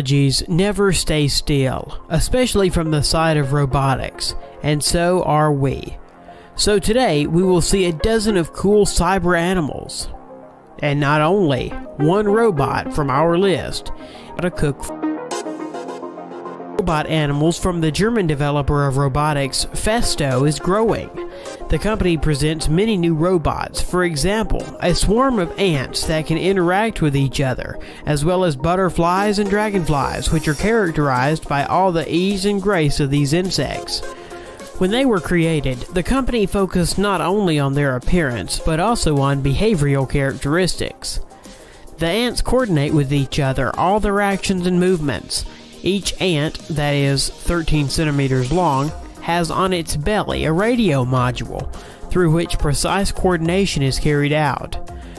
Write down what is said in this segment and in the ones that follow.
technologies never stay still, especially from the side of robotics, and so are we. So today we will see a dozen of cool cyber animals. And not only one robot from our list, but a cook robot animals from the German developer of robotics Festo is growing. The company presents many new robots, for example, a swarm of ants that can interact with each other, as well as butterflies and dragonflies, which are characterized by all the ease and grace of these insects. When they were created, the company focused not only on their appearance, but also on behavioral characteristics. The ants coordinate with each other all their actions and movements. Each ant, that is 13 centimeters long, has on its belly a radio module, through which precise coordination is carried out.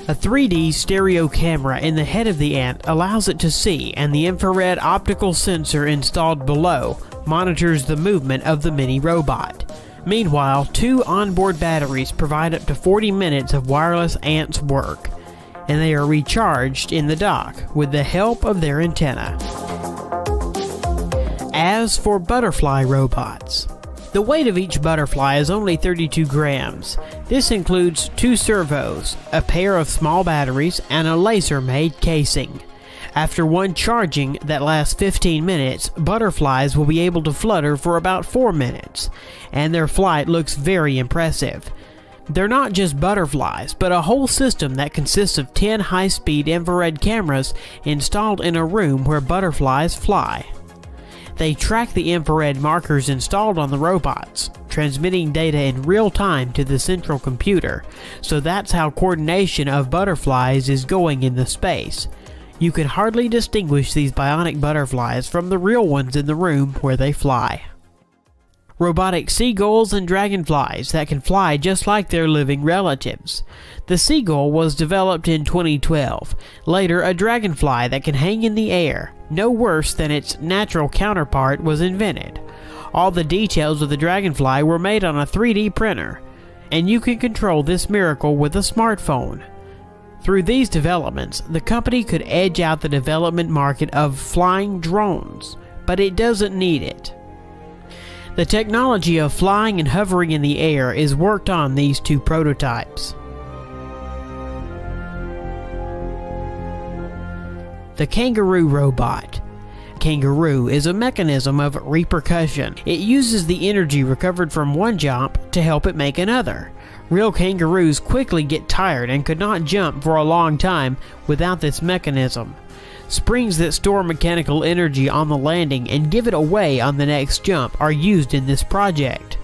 A 3D stereo camera in the head of the ant allows it to see, and the infrared optical sensor installed below monitors the movement of the mini robot. Meanwhile, 2 onboard batteries provide up to 40 minutes of wireless ants work, and they are recharged in the dock with the help of their antenna. As for butterfly robots, the weight of each butterfly is only 32 grams. This includes 2 servos, a pair of small batteries, and a laser-made casing. After one charging that lasts 15 minutes, butterflies will be able to flutter for about 4 minutes, and their flight looks very impressive. They're not just butterflies, but a whole system that consists of 10 high-speed infrared cameras installed in a room where butterflies fly. They track the infrared markers installed on the robots, transmitting data in real time to the central computer, so that's how coordination of butterflies is going in the space. You can hardly distinguish these bionic butterflies from the real ones in the room where they fly. Robotic seagulls and dragonflies that can fly just like their living relatives. The seagull was developed in 2012. Later, a dragonfly that can hang in the air, no worse than its natural counterpart, was invented. All the details of the dragonfly were made on a 3D printer, and you can control this miracle with a smartphone. Through these developments, the company could edge out the development market of flying drones, but it doesn't need it. The technology of flying and hovering in the air is worked on these 2 prototypes. The kangaroo robot. Kangaroo is a mechanism of repercussion. It uses the energy recovered from one jump to help it make another. Real kangaroos quickly get tired and could not jump for a long time without this mechanism. Springs that store mechanical energy on the landing and give it away on the next jump are used in this project.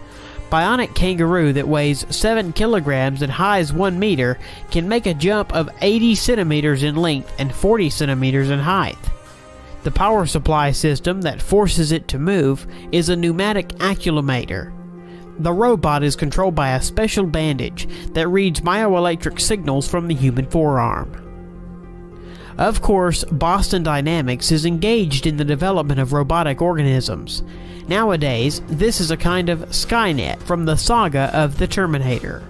Bionic kangaroo that weighs 7 kilograms and highs 1 meter can make a jump of 80 centimeters in length and 40 centimeters in height. The power supply system that forces it to move is a pneumatic accumulator. The robot is controlled by a special bandage that reads myoelectric signals from the human forearm. Of course, Boston Dynamics is engaged in the development of robotic organisms. Nowadays, this is a kind of Skynet from the saga of the Terminator.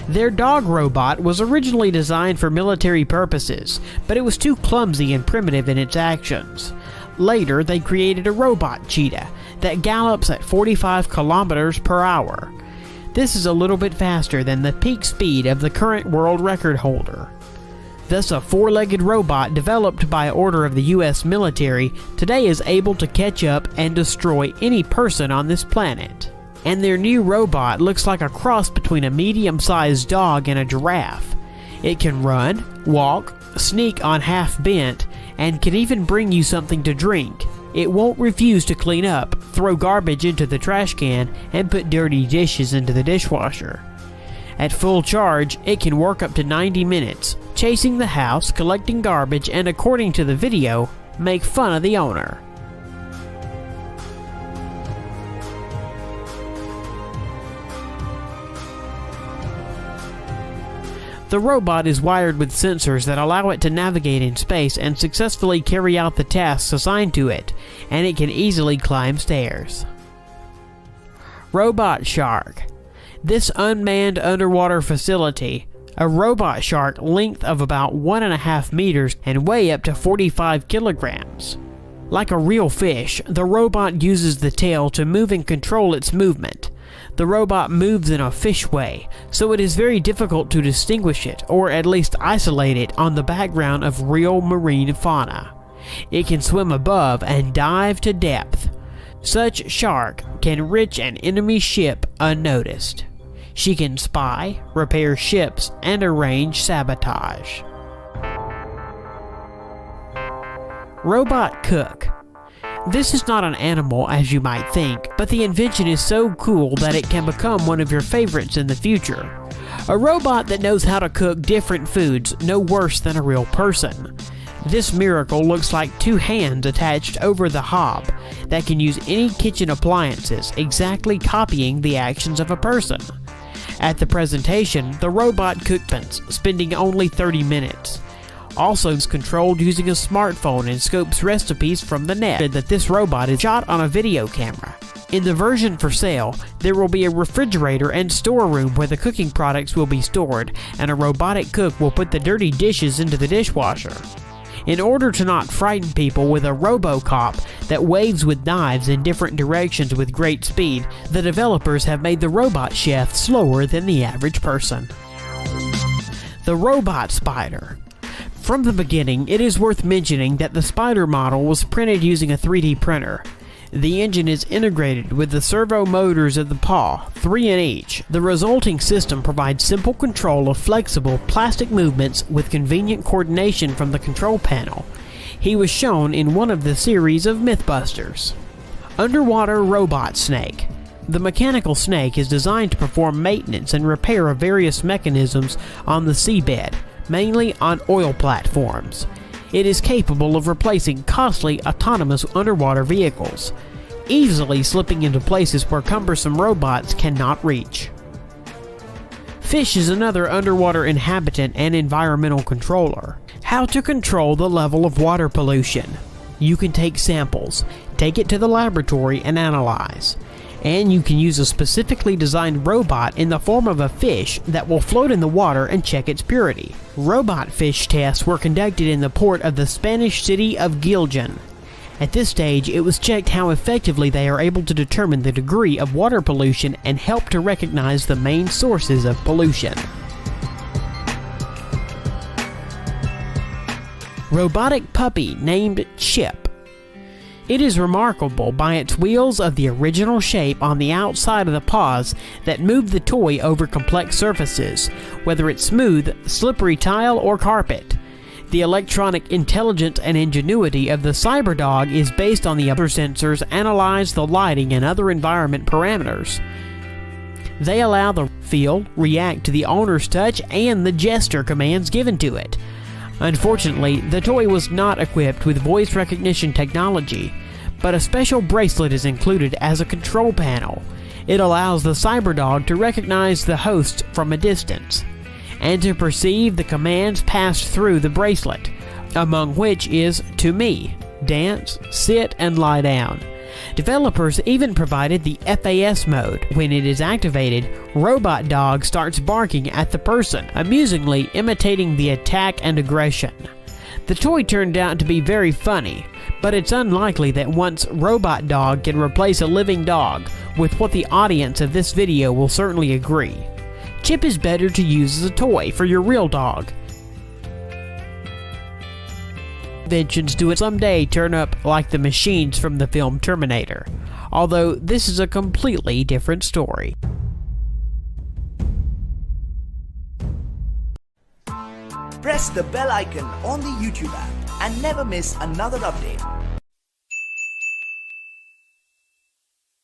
Their dog robot was originally designed for military purposes, but it was too clumsy and primitive in its actions. Later, they created a robot cheetah that gallops at 45 kilometers per hour. This is a little bit faster than the peak speed of the current world record holder. Thus, a 4-legged robot developed by order of the US military today is able to catch up and destroy any person on this planet. And their new robot looks like a cross between a medium-sized dog and a giraffe. It can run, walk, sneak on half bent, and can even bring you something to drink. It won't refuse to clean up, throw garbage into the trash can, and put dirty dishes into the dishwasher. At full charge, it can work up to 90 minutes, chasing the house, collecting garbage, and according to the video, make fun of the owner. The robot is wired with sensors that allow it to navigate in space and successfully carry out the tasks assigned to it, and it can easily climb stairs. Robot Shark. This unmanned underwater facility, a robot shark length of about 1.5 meters and weigh up to 45 kilograms. Like a real fish, the robot uses the tail to move and control its movement. The robot moves in a fish way, so it is very difficult to distinguish it, or at least isolate it on the background of real marine fauna. It can swim above and dive to depth. Such shark can reach an enemy ship unnoticed. She can spy, repair ships, and arrange sabotage. Robot cook. This is not an animal as you might think, but the invention is so cool that it can become one of your favorites in the future. A robot that knows how to cook different foods no worse than a real person. This miracle looks like two hands attached over the hob that can use any kitchen appliances, exactly copying the actions of a person. At the presentation, the robot cooked, spending only 30 minutes. Also is controlled using a smartphone and scopes recipes from the net. That this robot is shot on a video camera. In the version for sale, there will be a refrigerator and storeroom where the cooking products will be stored, and a robotic cook will put the dirty dishes into the dishwasher. In order to not frighten people with a RoboCop that waves with knives in different directions with great speed, the developers have made the robot chef slower than the average person. The robot spider. From the beginning, it is worth mentioning that the spider model was printed using a 3D printer. The engine is integrated with the servo motors of the paw, 3 in each. The resulting system provides simple control of flexible plastic movements with convenient coordination from the control panel. He was shown in one of the series of Mythbusters. Underwater robot snake. The mechanical snake is designed to perform maintenance and repair of various mechanisms on the seabed, mainly on oil platforms. It is capable of replacing costly autonomous underwater vehicles, easily slipping into places where cumbersome robots cannot reach. Fish is another underwater inhabitant and environmental controller. How to control the level of water pollution. You can take samples, take it to the laboratory and analyze. And you can use a specifically designed robot in the form of a fish that will float in the water and check its purity. Robot fish tests were conducted in the port of the Spanish city of Giljan. At this stage, it was checked how effectively they are able to determine the degree of water pollution and help to recognize the main sources of pollution. Robotic puppy named Chip. It is remarkable by its wheels of the original shape on the outside of the paws that move the toy over complex surfaces, whether it's smooth, slippery tile, or carpet. The electronic intelligence and ingenuity of the CyberDog is based on the other sensors analyze the lighting and other environment parameters. They allow the feel, react to the owner's touch, and the gesture commands given to it. Unfortunately, the toy was not equipped with voice recognition technology, but a special bracelet is included as a control panel. It allows the CyberDog to recognize the host from a distance, and to perceive the commands passed through the bracelet, among which is to me, dance, sit, and lie down. Developers even provided the FAS mode. When it is activated, Robot Dog starts barking at the person, amusingly imitating the attack and aggression. The toy turned out to be very funny, but it's unlikely that once Robot Dog can replace a living dog, with what the audience of this video will certainly agree. Chip is better to use as a toy for your real dog. Inventions do it someday turn up like the machines from the film Terminator, although this is a completely different story. Press the bell icon on the YouTube app and never miss another update.